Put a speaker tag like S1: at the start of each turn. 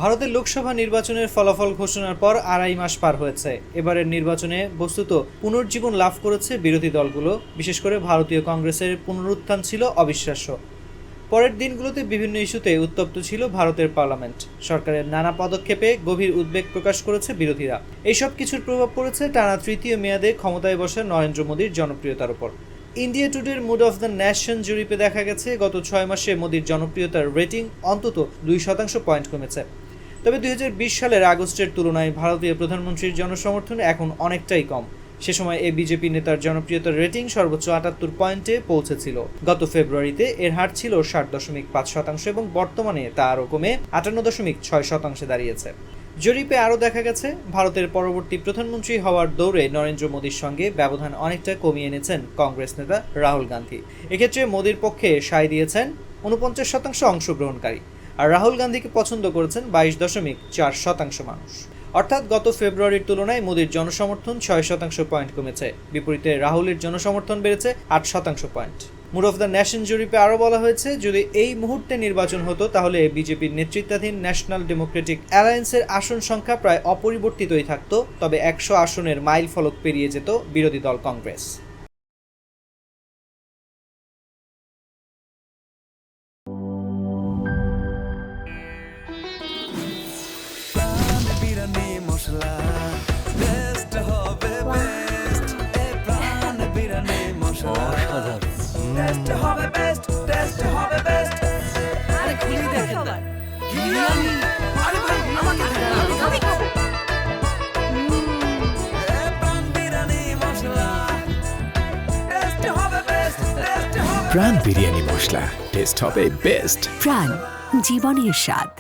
S1: ভারতের লোকসভা নির্বাচনের ফলাফল ঘোষণার পর 2.5 মাস পার হয়েছে। এবারের নির্বাচনে বস্তুত পুনর্জীবন লাভ করেছে বিরোধী দলগুলো, বিশেষ করে ভারতীয় কংগ্রেসের পুনরুত্থান ছিল অবিশ্বাস্য। পরের দিনগুলোতে বিভিন্ন ইস্যুতে উত্তপ্ত ছিল ভারতের পার্লামেন্ট। সরকারের নানা পদক্ষেপে গভীর উদ্বেগ প্রকাশ করেছে বিরোধীরা। এইসব কিছুর প্রভাব পড়েছে টানা তৃতীয় মেয়াদে ক্ষমতায় বসা নরেন্দ্র মোদীর জনপ্রিয়তার উপর। ইন্ডিয়া টুডের মুড অফ দ্য নেশন জরিপে দেখা গেছে গত 6 মাসে মোদীর জনপ্রিয়তার রেটিং অন্তত 2% পয়েন্ট কমেছে। তবে 2020 সালের আগস্টের তুলনায় ভারতীয় প্রধানমন্ত্রীর জনসমর্থন এখন অনেকটাই কম। সে সময় এই বিজেপি নেতার জনপ্রিয়তার রেটিং সর্বোচ্চ 78 পয়েন্টে পৌঁছেছিল। গত ফেব্রুয়ারিতে এর হার ছিল 60.5% এবং বর্তমানে তা আরও কমে 58.6% দাঁড়িয়েছে। জরিপে আরও দেখা গেছে ভারতের পরবর্তী প্রধানমন্ত্রী হওয়ার দৌড়ে নরেন্দ্র মোদীর সঙ্গে ব্যবধান অনেকটা কমিয়ে এনেছেন কংগ্রেস নেতা রাহুল গান্ধী। এক্ষেত্রে মোদীর পক্ষে সায় দিয়েছেন 49% অংশগ্রহণকারী, আর রাহুল গান্ধীকে পছন্দ করেছেন 22.4% মানুষ। অর্থাৎ গত ফেব্রুয়ারির তুলনায় মোদীর জনসমর্থন 6% পয়েন্ট কমেছে, বিপরীতে রাহুলের জনসমর্থন বেড়েছে 8% point. Mood of the nation জরিপে আরও বলা হয়েছে, যদি এই মুহূর্তে নির্বাচন হতো তাহলে বিজেপির নেতৃত্বাধীন ন্যাশনাল ডেমোক্রেটিক অ্যালায়েন্সের আসন সংখ্যা প্রায় অপরিবর্তিতই থাকত, তবে 100 আসনের মাইল ফলক পেরিয়ে যেত বিরোধী দল কংগ্রেস।
S2: মশলা টেস্ট হবে বেস্ট এই প্রাণ বিরিয়ানি মশলা টেস্ট হবে বেস্ট টেস্ট হবে বেস্ট আরে খুলি দেখেন না বিরিয়ানি আরে ভাই আমাকে দেন আমি খাবো এই প্রাণ বিরিয়ানি মশলা টেস্ট হবে বেস্ট টেস্ট হবে
S3: প্রাণ বিরিয়ানি মশলা টেস্ট হবে বেস্ট।
S4: প্রাণ জীবনের স্বাদ।